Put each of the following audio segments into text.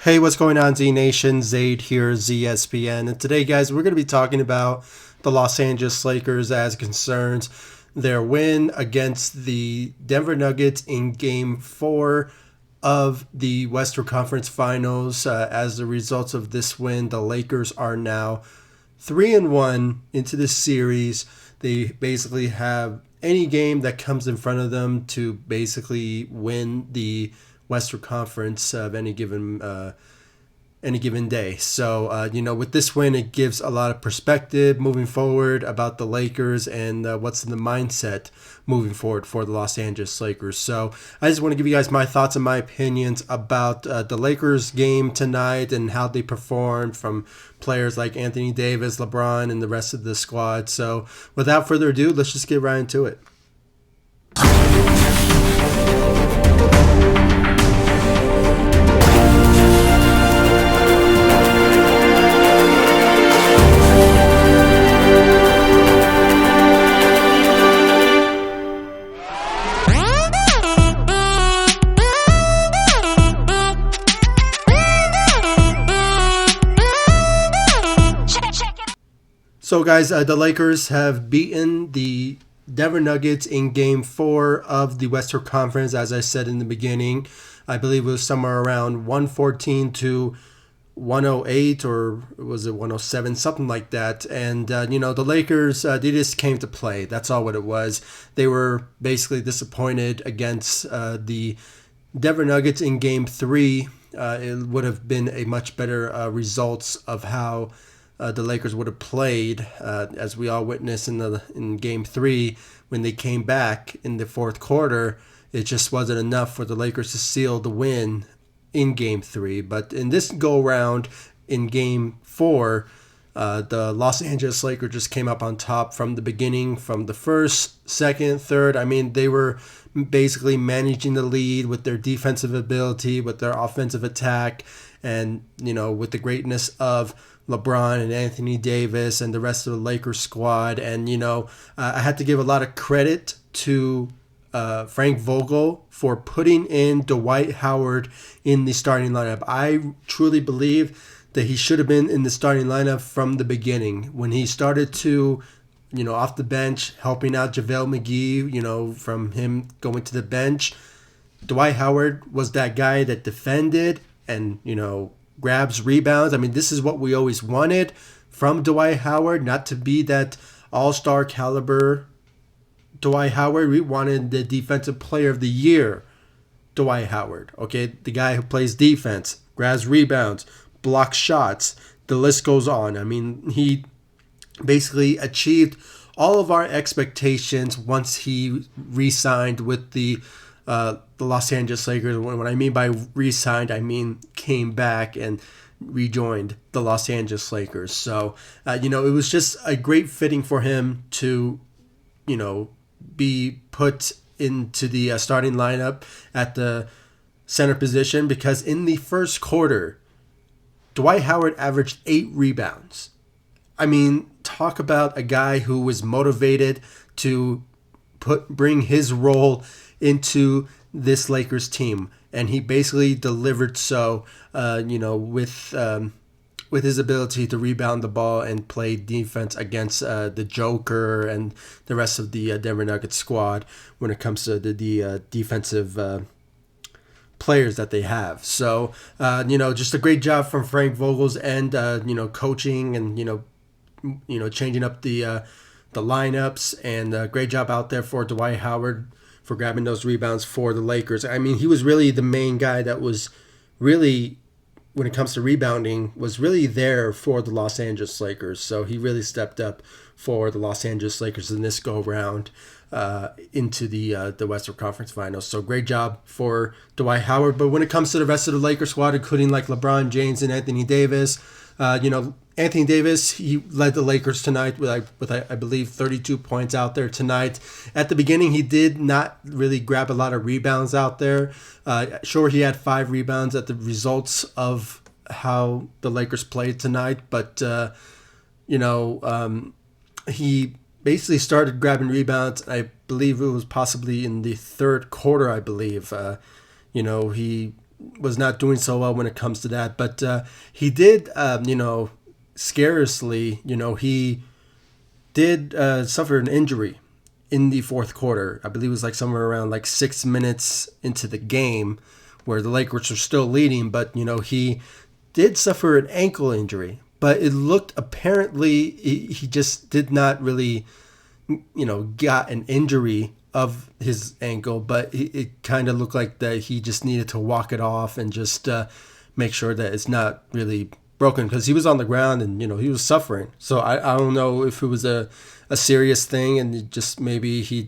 Hey, what's going on, Z Nation? Zaid here, ZSPN. And today, guys, we're going to be talking about the Los Angeles Lakers as it concerns their win against the Denver Nuggets in Game 4 of the Western Conference Finals. As a result of this win, the Lakers are now 3-1 into this series. They basically have any game that comes in front of them to basically win the Western Conference of any given day. So, with this win, it gives a lot of perspective moving forward about the Lakers and what's in the mindset moving forward for the Los Angeles Lakers. So, I just want to give you guys my thoughts and my opinions about the Lakers game tonight and how they performed from players like Anthony Davis, LeBron, and the rest of the squad. So, without further ado, let's just get right into it. So, guys, the Lakers have beaten the Denver Nuggets in Game 4 of the Western Conference. As I said in the beginning, I believe it was somewhere around 114 to 108, or was it 107, something like that. And, the Lakers, they just came to play. That's all what it was. They were basically disappointed against the Denver Nuggets in Game 3. It would have been a much better results of how the Lakers would have played, as we all witnessed in Game 3 when they came back in the fourth quarter. It just wasn't enough for the Lakers to seal the win in Game 3. But in this go-round in Game 4, the Los Angeles Lakers just came up on top from the beginning, from the first, second, third. I mean, they were basically managing the lead with their defensive ability, with their offensive attack, and, with the greatness of LeBron and Anthony Davis and the rest of the Lakers squad. And, I had to give a lot of credit to Frank Vogel for putting in Dwight Howard in the starting lineup. I truly believe that he should have been in the starting lineup from the beginning. When he started to, off the bench, helping out JaVale McGee, from him going to the bench, Dwight Howard was that guy that defended and, grabs rebounds. I mean, this is what we always wanted from Dwight Howard, not to be that all-star caliber Dwight Howard. We wanted the defensive player of the year Dwight Howard, okay? The guy who plays defense, grabs rebounds, blocks shots. The list goes on. I mean, he basically achieved all of our expectations once he re-signed with the Los Angeles Lakers. When I mean by re-signed, I mean came back and rejoined the Los Angeles Lakers. So, it was just a great fitting for him to, be put into the starting lineup at the center position, because in the first quarter, Dwight Howard averaged 8 rebounds. I mean, talk about a guy who was motivated to bring his role into this Lakers team, and he basically delivered. So, with his ability to rebound the ball and play defense against the Joker and the rest of the Denver Nuggets squad when it comes to the defensive players that they have. So, just a great job from Frank Vogel's end, coaching and changing up the lineups, and great job out there for Dwight Howard for grabbing those rebounds for the Lakers. I mean, he was really the main guy that was really, when it comes to rebounding, was really there for the Los Angeles Lakers. So he really stepped up for the Los Angeles Lakers in this go-round into the Western Conference Finals. So great job for Dwight Howard. But when it comes to the rest of the Lakers squad, including like LeBron James and Anthony Davis, Anthony Davis, he led the Lakers tonight with I believe 32 points out there tonight. At the beginning, he did not really grab a lot of rebounds out there. Sure, he had 5 rebounds at the results of how the Lakers played tonight, but he basically started grabbing rebounds. I believe it was possibly in the third quarter. I believe he was not doing so well when it comes to that. But he did, scarcely, he did suffer an injury in the fourth quarter. I believe it was like somewhere around like 6 minutes into the game where the Lakers were still leading. But, he did suffer an ankle injury. But it looked apparently he just did not really, got an injury of his ankle, but it kind of looked like that he just needed to walk it off and just make sure that it's not really broken, because he was on the ground and he was suffering. So I don't know if it was a serious thing and it just maybe he,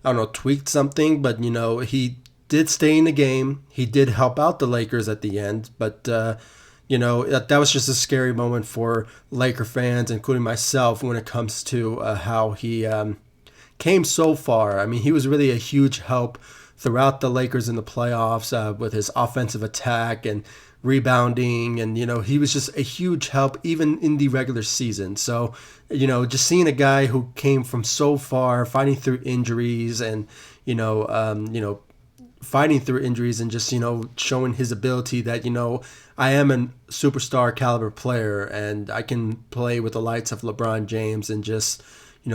I don't know, tweaked something, but he did stay in the game. He did help out the Lakers at the end, but that was just a scary moment for Laker fans, including myself, when it comes to how he came so far. I mean, he was really a huge help throughout the Lakers in the playoffs with his offensive attack and rebounding. And, he was just a huge help even in the regular season. So, just seeing a guy who came from so far, fighting through injuries and, fighting through injuries and just, showing his ability that, I am a superstar caliber player and I can play with the likes of LeBron James and just,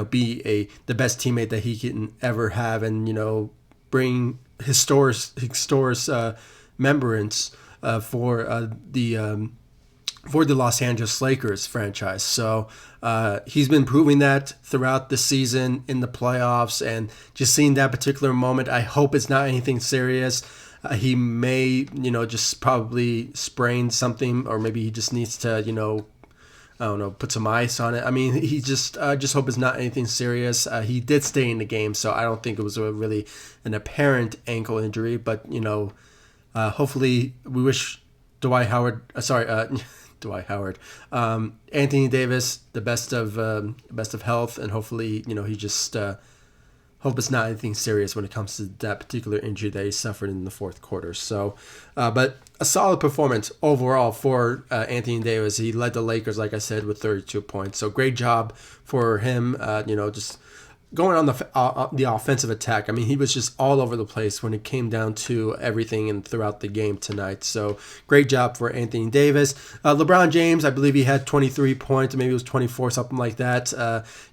be the best teammate that he can ever have, and bring historic remembrance for the Los Angeles Lakers franchise. So he's been proving that throughout the season in the playoffs, and just seeing that particular moment. I hope it's not anything serious. He may, just probably sprain something, or maybe he just needs to, I don't know, put some ice on it. I mean, he just hope it's not anything serious. He did stay in the game, so I don't think it was really an apparent ankle injury. But hopefully, we wish Dwight Howard. Dwight Howard, Anthony Davis, the best of health, and hopefully, he just hope it's not anything serious when it comes to that particular injury that he suffered in the fourth quarter. So, but a solid performance overall for Anthony Davis. He led the Lakers, like I said, with 32 points. So great job for him. Just going on the offensive attack. I mean, he was just all over the place when it came down to everything and throughout the game tonight. So great job for Anthony Davis. LeBron James, I believe he had 23 points, maybe it was 24, something like that.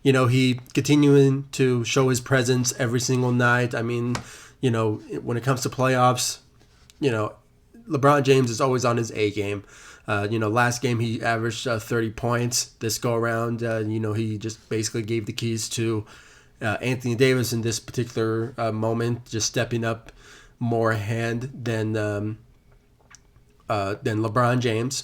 He continuing to show his presence every single night. I mean, when it comes to playoffs, LeBron James is always on his A game. Last game he averaged 30 points. This go around, he just basically gave the keys to Anthony Davis in this particular moment, just stepping up more hand than LeBron James.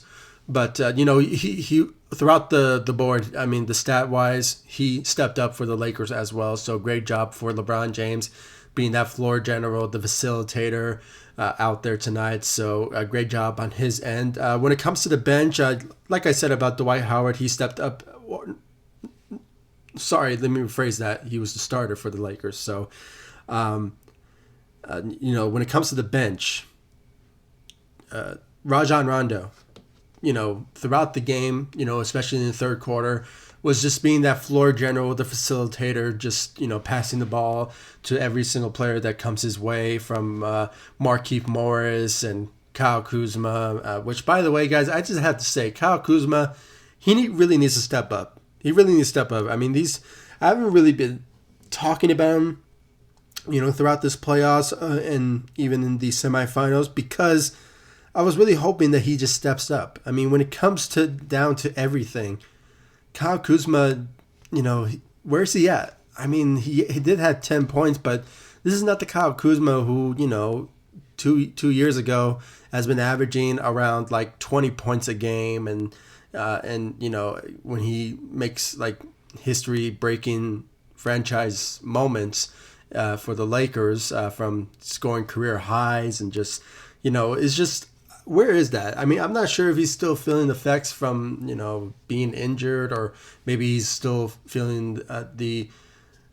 But he throughout the board, I mean, the stat wise, he stepped up for the Lakers as well. So great job for LeBron James being that floor general, the facilitator out there tonight. So a great job on his end. When it comes to the bench, like I said about Dwight Howard, he stepped up. Sorry, let me rephrase that. He was the starter for the Lakers. So, when it comes to the bench, Rajon Rondo, throughout the game, especially in the third quarter, was just being that floor general, the facilitator, just, passing the ball to every single player that comes his way, from Markieff Morris and Kyle Kuzma, which, by the way, guys, I just have to say, Kyle Kuzma, really needs to step up. He really needs to step up. I mean, I haven't really been talking about him, throughout this playoffs and even in the semifinals, because I was really hoping that he just steps up. I mean, when it comes down to everything, Kyle Kuzma, where's he at? I mean, he did have 10 points, but this is not the Kyle Kuzma who, 2 years ago has been averaging around like 20 points a game, and when he makes like history-breaking franchise moments for the Lakers, from scoring career highs and just, it's just, where is that? I mean, I'm not sure if he's still feeling the effects from, being injured, or maybe he's still feeling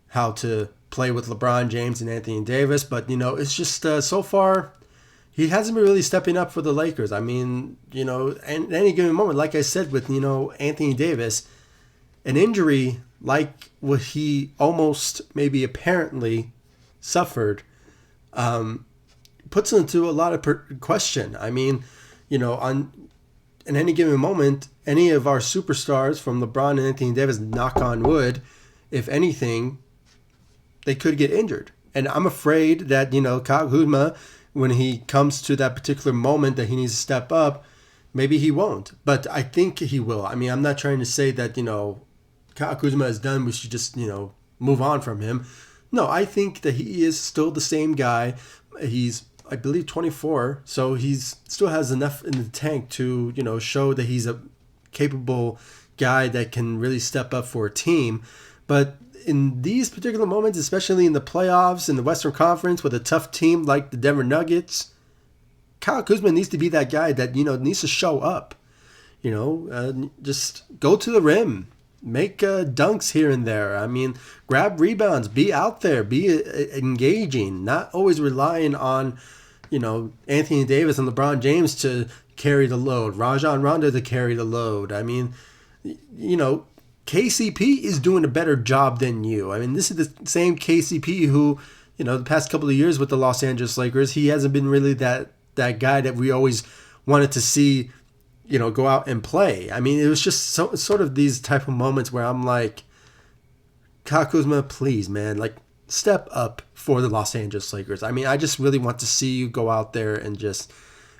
how to play with LeBron James and Anthony Davis. But, it's just so far, he hasn't been really stepping up for the Lakers. I mean, at any given moment, like I said with, Anthony Davis, an injury like what he almost maybe apparently suffered puts into a lot of question. I mean, in any given moment, any of our superstars from LeBron and Anthony Davis, knock on wood, if anything, they could get injured. And I'm afraid that, Kyle Kuzma, when he comes to that particular moment that he needs to step up, maybe he won't. But I think he will. I mean, I'm not trying to say that, Kyle Kuzma is done. We should just, move on from him. No, I think that he is still the same guy. He's, I believe, 24. So he's still has enough in the tank to, show that he's a capable guy that can really step up for a team. But in these particular moments, especially in the playoffs, in the Western Conference, with a tough team like the Denver Nuggets, Kyle Kuzma needs to be that guy that, needs to show up. Just go to the rim. Make dunks here and there. I mean, grab rebounds. Be out there. Be engaging. Not always relying on, Anthony Davis and LeBron James to carry the load. Rajon Rondo to carry the load. I mean, KCP is doing a better job than you. I mean, this is the same KCP who, the past couple of years with the Los Angeles Lakers, he hasn't been really that guy that we always wanted to see, go out and play. I mean, it was just sort of these type of moments where I'm like, Kyle Kuzma, please, man, like, step up for the Los Angeles Lakers. I mean, I just really want to see you go out there and just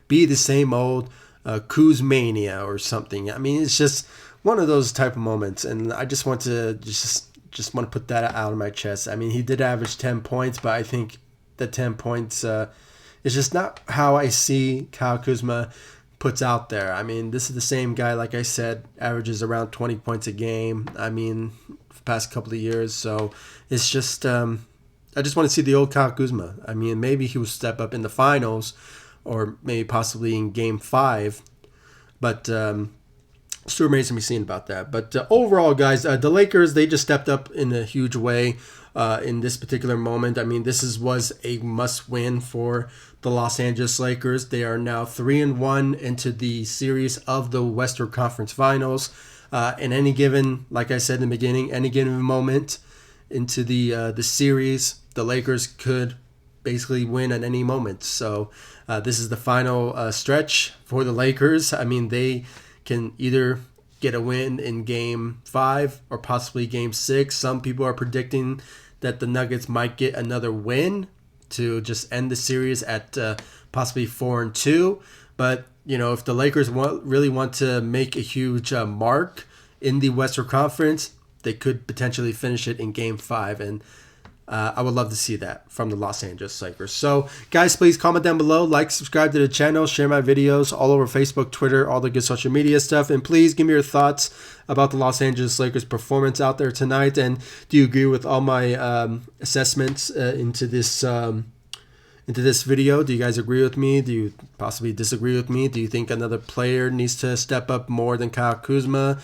be the same old Kuzmania or something. I mean, it's just one of those type of moments, and I just want to just want to put that out of my chest. I mean, he did average 10 points, but I think the 10 points is just not how I see Kyle Kuzma puts out there. I mean, this is the same guy, like I said, averages around 20 points a game. I mean, for the past couple of years. So it's just, I just want to see the old Kyle Kuzma. I mean, maybe he will step up in the finals or maybe possibly in game 5. But still remains to be seen about that. But overall, guys, the Lakers, they just stepped up in a huge way in this particular moment. I mean, was a must-win for the Los Angeles Lakers. They are now 3-1 into the series of the Western Conference Finals. In any given, like I said in the beginning, any given moment into the series, the Lakers could basically win at any moment. So this is the final stretch for the Lakers. I mean, they can either get a win in Game 5 or possibly Game 6. Some people are predicting that the Nuggets might get another win to just end the series at possibly 4-2. But, if the Lakers really want to make a huge mark in the Western Conference, they could potentially finish it in Game 5. And I would love to see that from the Los Angeles Lakers. So, guys, please comment down below, like, subscribe to the channel, share my videos all over Facebook, Twitter, all the good social media stuff. And please give me your thoughts about the Los Angeles Lakers' performance out there tonight. And do you agree with all my assessments into this video? Do you guys agree with me? Do you possibly disagree with me? Do you think another player needs to step up more than Kyle Kuzma?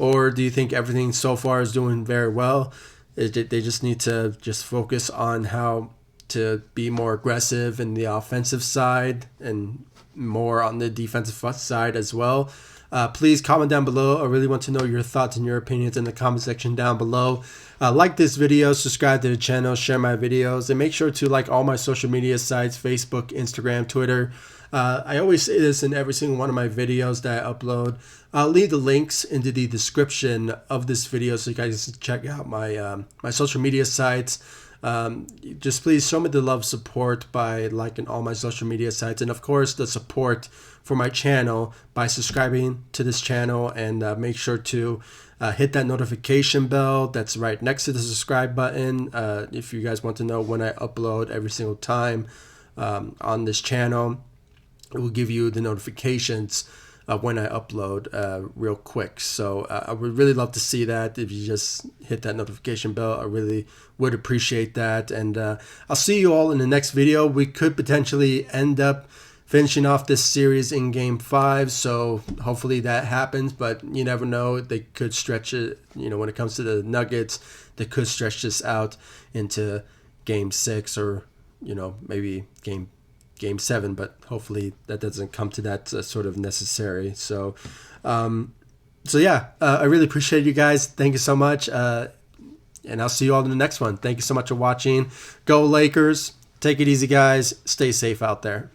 Or do you think everything so far is doing very well? They just need to just focus on how to be more aggressive in the offensive side and more on the defensive side as well. Please comment down below. I really want to know your thoughts and your opinions in the comment section down below. Like this video, subscribe to the channel, share my videos, and make sure to like all my social media sites, Facebook, Instagram, Twitter. I always say this in every single one of my videos that I upload. I'll leave the links into the description of this video so you guys can check out my my social media sites. Just please show me the love, support by liking all my social media sites, and of course the support for my channel by subscribing to this channel, and make sure to hit that notification bell that's right next to the subscribe button if you guys want to know when I upload every single time on this channel. It will give you the notifications when I upload real quick. So I would really love to see that. If you just hit that notification bell, I really would appreciate that. And I'll see you all in the next video. We could potentially end up finishing off this series in Game 5. So hopefully that happens, but you never know. They could stretch it, when it comes to the Nuggets, they could stretch this out into Game 6 or, maybe Game 7, but hopefully that doesn't come to that sort of necessary. So yeah, I really appreciate you guys. Thank you so much. And I'll see you all in the next one. Thank you so much for watching. Go Lakers. Take it easy, guys. Stay safe out there.